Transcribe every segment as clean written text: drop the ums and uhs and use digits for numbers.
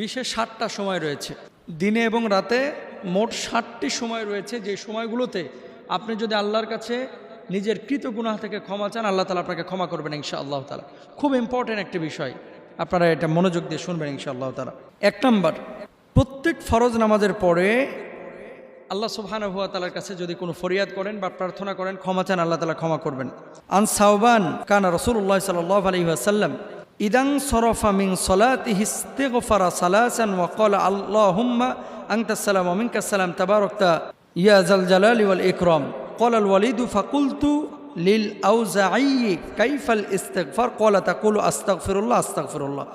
বিশেষ 7টা সময় রয়েছে, দিনে এবং রাতে মোট 7টি সময় রয়েছে, যে সময়গুলোতে আপনি যদি আল্লাহর কাছে নিজের কৃত গুনাহ থেকে ক্ষমা চান, আল্লাহ তাআলা আপনাকে ক্ষমা করবেন ইনশাআল্লাহ তাআলা। খুব ইম্পর্টেন্ট একটি বিষয়, আপনারা এটা মনোযোগ দিয়ে শুনবেন ইনশাআল্লাহ তাআলা। 1 নম্বর, প্রত্যেক ফরজ নামাজের পরে আল্লাহ সুবহানাহু ওয়া তাআলার কাছে যদি কোনো ফরিয়াদ করেন বা প্রার্থনা করেন, ক্ষমা চান, আল্লাহ তাআলা ক্ষমা করবেন। আন সাওবান কানা রাসূলুল্লাহ সাল্লাল্লাহু আলাইহি ওয়াসাল্লাম ইদান সরাফা মিন সলাতিহি ইস্তিগফারা সালাসান ওয়া ক্বালা আল্লাহুম্মা আনতাস সালাম ওয়া মিনকাস সালাম তাবারাকতা ইয়া যাল জালালি ওয়াল ইকরাম। ক্বালা আল ওয়ালিদু ফাকুলতু লিল আউজাঈ কাইফাল ইস্তিগফার ক্বালা তাকুলু আস্তাগফিরুল্লাহ আস্তাগফিরুল্লাহ।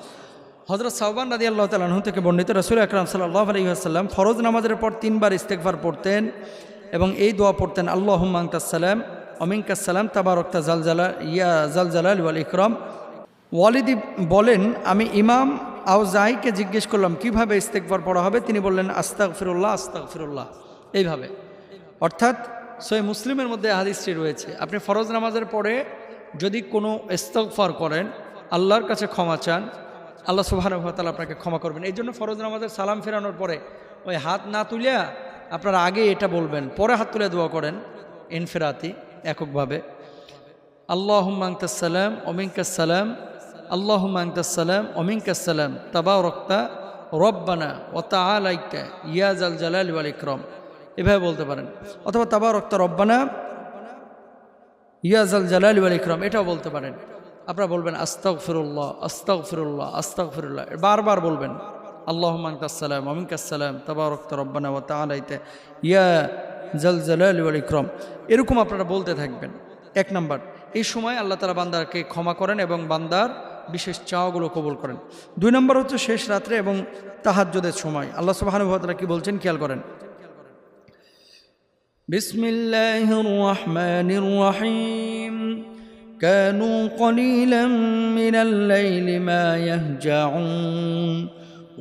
হযরত সাওবান রাদিয়াল্লাহু তাআলা আনহু থেকে বর্ণিত, রাসূল আকরাম সাল্লাল্লাহু আলাইহি ওয়াসাল্লাম ফরজ নামাজের পর 3বার ইস্তিগফার পড়তেন এবং এই দোয়া পড়তেন, আল্লাহুম্মা আনতাস সালাম ওয়া মিনকাস সালাম তাবারাকতা ইয়া যাল জালালি ওয়াল ইকরাম। ওয়ালিদি বলেন, আমি ইমাম আউজাঈকে জিজ্ঞেস করলাম কিভাবে ইস্তিগফার পড়া হবে, তিনি বললেন আস্তাগফিরুল্লাহ আস্তাগফিরুল্লাহ, এইভাবে। অর্থাৎ সহিহ মুসলিমের মধ্যে হাদিসটি রয়েছে, আপনি ফরজ নামাজের পরে যদি কোনো ইস্তিগফার করেন, আল্লাহর কাছে ক্ষমা চান, আল্লাহ সুবহানাহু ওয়া তাআলা আপনাকে ক্ষমা করবেন। এই জন্য ফরজ নামাজের সালাম ফেরানোর পরে ওই হাত না তুলিয়া আপনারা আগে এটা বলবেন, পরে হাত তুলে দোয়া করেন ইনফিরাতি এককভাবে, আল্লাহুম্মা আনতাস সালাম ওয়া মিনকাস সালাম, আল্লাহুম্মা আনতাস সালাম ওয়া মিনকাস সালাম তাবারাকতা রব্বানা ওয়া তাআলাইতা ইয়া যাল জালালি ওয়াল ইকরাম, এভাবে বলতে পারেন। অথবা তাবারাকতা রব্বানা ইয়া যাল জালালি ওয়াল ইকরাম, এটাও বলতে পারেন। আপনারা বলবেন আস্তাগফিরুল্লাহ আস্তাগফিরুল্লাহ আস্তাগফিরুল্লাহ, বারবার বলবেন, আল্লাহুম্মা আনতাস সালাম ওয়া মিনকাস সালাম তাবারাকতা রব্বানা ওয়া তাআলাইতা ইয়া যাল জালালি ওয়াল ইকরাম, এরকম আপনারা বলতে থাকবেন। 1 নম্বর, এই সময় আল্লাহ তাআলা বান্দাকে ক্ষমা করেন এবং বান্দার বিশেষ চাওয়াগুলো কবুল করেন। 2 নম্বর হচ্ছে শেষ রাত্রে এবং তাহাজ্জুদের সময়। আল্লাহ সুবহানাহু ওয়া তাআলা কি বলছেন খেয়াল করেন, বিসমিল্লাহির রাহমানির রহিম কানু কলিলাম মিনাল লাইলি মা ইয়াহজাউন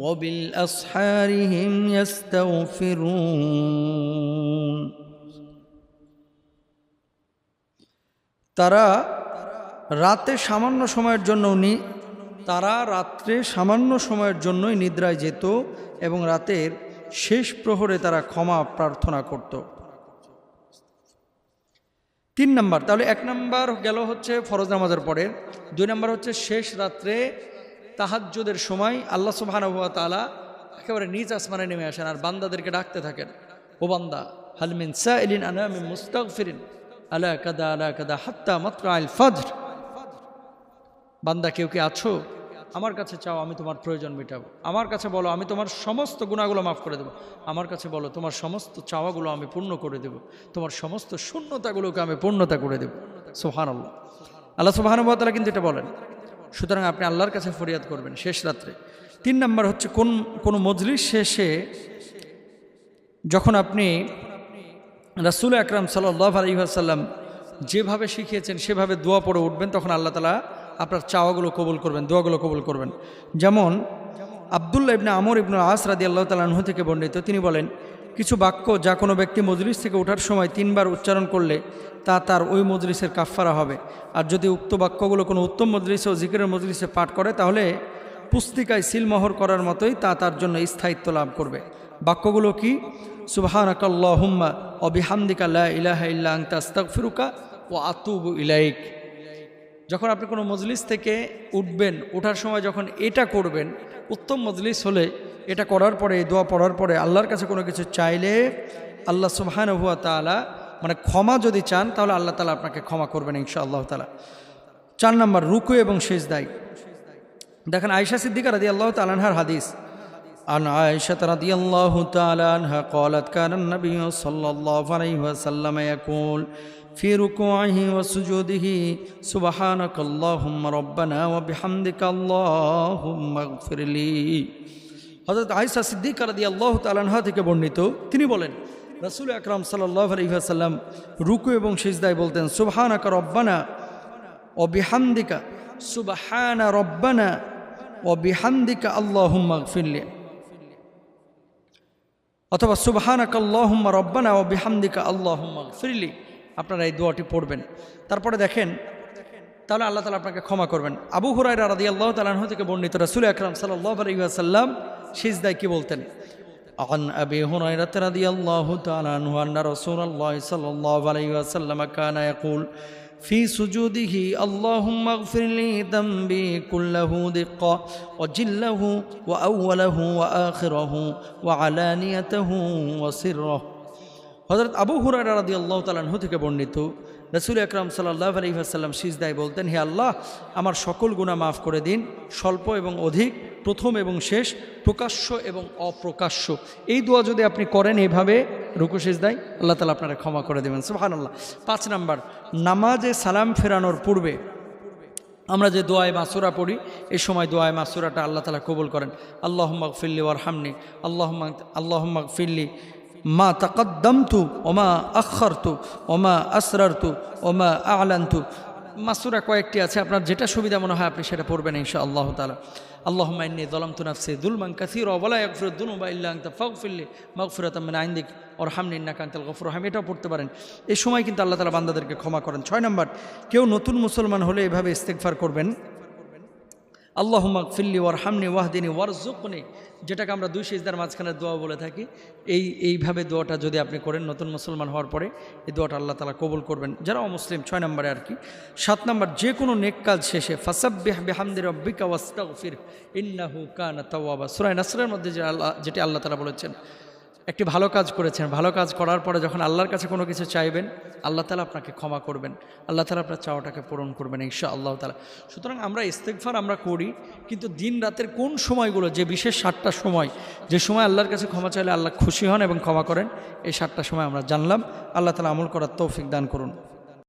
ওয়া বিল আসহারি হুম ইস্তাগফিরুন। তারা রাত্রে সামান্য সময়ের জন্যই নিদ্রায় যেত এবং রাতের শেষ প্রহরে তারা ক্ষমা প্রার্থনা করত। 3 নম্বর, তাহলে 1 নম্বর গেল হচ্ছে ফরজ নামাজের পরে, 2 নম্বর হচ্ছে শেষ রাত্রে তাহাজ্জুদের সময় আল্লাহ সুবহানাহু ওয়া তাআলা একেবারে নিজ আসমানে নেমে আসেন আর বান্দাদেরকে ডাকতে থাকেন, ও বান্দা হাল মিন সাইলিন আনা মিন মুস্তাগফিরিন আলা কাদা হাত্তা মাতলাইল ফজর। বান্দা কেউ কি আছো, আমার কাছে চাও, আমি তোমার প্রয়োজন মেটাবো, আমার কাছে বলো, আমি তোমার সমস্ত গুনাহগুলো মাফ করে দেবো, আমার কাছে বলো, তোমার সমস্ত চাওয়াগুলো আমি পূর্ণ করে দেব, তোমার সমস্ত শূন্যতাগুলোকে আমি পূর্ণতা করে দেব। সুবহানাল্লাহ, আল্লাহ সুবহানাহু ওয়া তাআলা কিন্তু এটা বলেন। সুতরাং আপনি আল্লাহর কাছে ফরিয়াদ করবেন শেষ রাত্রে। 3 নম্বর হচ্ছে কোন মজলিস শেষে যখন আপনি রাসূল আকরাম সাল্লাল্লাহু আলাইহি ওয়াসাল্লাম যেভাবে শিখিয়েছেন সেভাবে দোয়া পড়ে উঠবেন, তখন আল্লাহ তাআলা আপনার চাওয়াগুলো কবুল করবেন, দোয়াগুলো কবুল করবেন। যেমন আব্দুল্লাহ ইবনে আমর ইবনে আস রাদিয়াল্লাহু তাআলা আনহু থেকে বর্ণিত, তিনি বলেন, কিছু বাক্য যা কোনো ব্যক্তি মজলিস থেকে ওঠার সময় 3 বার উচ্চারণ করলে তা তার ওই মজলিসের কাফফারা হবে। আর যদি উক্ত বাক্যগুলো কোনো উত্তম মজলিসে ও জিকিরের মজলিসে পাঠ করে, তাহলে পুস্তিকায় সিলমোহর করার মতোই তা তার জন্য স্থায়িত্ব লাভ করবে। বাক্যগুলো কি? সুবহানাকাল্লাহুম্মা ওয়া বিহামদিকা লা ইলাহা ইল্লা আনতা আস্তাগফিরুকা ওয়া আতুবু ইলাইক। যখন আপনি কোনো মজলিস থেকে উঠবেন, ওঠার সময় যখন এটা করবেন, উত্তম মজলিস হলে এটা করার পরে, এই দোয়া পড়ার পরে আল্লাহর কাছে কোনো কিছু চাইলে আল্লাহ সুবহানাহু ওয়া তাআলা মানে ক্ষমা যদি চান, তাহলে আল্লাহ তাআলা আপনাকে ক্ষমা করবেন ইনশাআল্লাহ তাআলা। 4 নম্বর, রুকু এবং সিজদায়। দেখেন আয়েশা সিদ্দিকা রাদিয়াল্লাহু তাআলা আনহার হাদিস, আন আয়েশা রাদিয়াল্লাহু তাআলা আনহা ক্বালাত কানা নবী সাল্লাল্লাহু আলাইহি ওয়াসাল্লাম ইয়াকুল ফি রুকুইহি ওয়া সুজুদিহি সুবহানাকাল্লাহুম্মা রাব্বানা ওয়া বিহামদিকা আল্লাহুম্মা ইগফিরলি। হযরত আয়েশা সিদ্দিকা রাদিয়াল্লাহু তাআলা আনহা থেকে বর্ণিত, তিনি বলেন, রাসূল আকরাম সাল্লাল্লাহু আলাইহি ওয়াসাল্লাম রুকু এবং সিজদায় বলতেন, সুবহানাকা রব্বানা ওয়া বিহামদিকা, সুবহানা রব্বানা ওয়া বিহামদিকা আল্লাহুম্মা ইগফিরলি, অথবা সুবহানাকাল্লাহুম্মা রব্বানা ওয়া বিহামদিকা আল্লাহুম্মা ইগফিরলি। আপনারা এই দোয়াটি পড়বেন। তারপরে দেখেন, তাহলে আল্লাহ তাআলা আপনাকে ক্ষমা করবেন। আবু হুরায়রা রাদিয়াল্লাহু তাআলা আনহু থেকে বর্ণিত, রাসূল আকরাম সাল্লাল্লাহু আলাইহি ওয়াসাল্লাম সিজদায় কি বলতেন? عن أبي هريرة رضي الله تعالى عنه أن رسول الله صلى الله عليه وسلم كان يقول في سجوده اللهم اغفر لي ذنبي كله دقة وجله وأوله وآخره وعلانيته وسره. হযরত আবু হুরায়রা রাদিয়াল্লাহু তাআলা আনহু থেকে বর্ণিত, রাসূল আকরাম সাল্লাল্লাহু আলাইহি ওয়াসাল্লাম সিজদায় বলতেন, হে আল্লাহ, আমার সকল গুনাহ মাফ করে দিন, স্বল্প এবং অধিক, প্রথম এবং শেষ, প্রকাশ্য এবং অপ্রকাশ্য। এই দোয়া যদি আপনি করেন এইভাবে রুকু সিজদায়, আল্লাহ তাআলা আপনারা ক্ষমা করে দেবেন। সুবহানাল্লাহ। 5 নাম্বার, নামাজে সালাম ফেরানোর পূর্বে আমরা যে দোয়ায়ে মাসুরা পড়ি, এই সময় দোয়ায়ে মাসুরাটা আল্লাহ তাআলা কবুল করেন। আল্লাহুম্মা গফিরলি ওয়ারহামনি, আল্লাহুম্মা গফিরলি মা তাকাদ্দামতু ওমা আখারতু ওমা আসরারতু ওমা আ'লানতু। মাসুরা কয়েকটি আছে, আপনার যেটা সুবিধা মনে হয় আপনি সেটা পড়বেন ইনশাআল্লাহ তাআলা। আল্লাহুম্মা ইন্নী যালামতু নাফসি যুলমান কাসীরা ওয়া লা ইয়াগফিরুদ যুনুবা ইল্লা আনতা ফাগফিরলি মাগফিরাতাম মিন ইনদিক ওয়ারহামনি ইন্নাকা আনতাল গফুরুর রহিম। এটাও পড়তে পারেন। এই সময় কিন্তু আল্লাহ তাআলা বান্দাদেরকে ক্ষমা করেন। 6 নাম্বার, কেউ নতুন মুসলমান হলে এভাবে ইস্তেগফার করবেন, আল্লাহুম্মা গফিরলি ওয়ারহামনি ওয়াহদিনি ওয়ারযুকনি, যেটাকে আমরা 2 সিজদার মাঝখানে দোয়া বলে থাকি। এইভাবে দোয়াটা যদি আপনি করেন নতুন মুসলমান হওয়ার পরে, এই দোয়াটা আল্লাহ তাআলা কবুল করবেন, যারা অমুসলিম। 6 নম্বরে আর কি। 7 নম্বর, যে কোনো নেক কাজ শেষে ফাসাব্বিহ বিহামদি রাব্বিকা ওয়াস্তাগফির ইন্নাহু কানা তাওয়াবা। সূরা নাসরের মধ্যে যেটি আল্লাহ তাআলা বলেছেন, একটি ভালো কাজ করেছেন, ভালো কাজ করার পরে যখন আল্লাহর কাছে কোনো কিছু চাইবেন, আল্লাহ তাআলা আপনাকে ক্ষমা করবেন, আল্লাহ তাআলা আপনার চাওয়াটাকে পূরণ করবেন ইনশাআল্লাহ তাআলা। সুতরাং আমরা ইস্তেগফার আমরা করি, কিন্তু দিন রাতের কোন সময়গুলো, যে বিশেষ 7টা সময়, যে সময় আল্লাহর কাছে ক্ষমা চাইলে আল্লাহ খুশি হন এবং ক্ষমা করেন, এই 7টা সময় আমরা জানলাম। আল্লাহ তাআলা আমল করার তৌফিক দান করুন।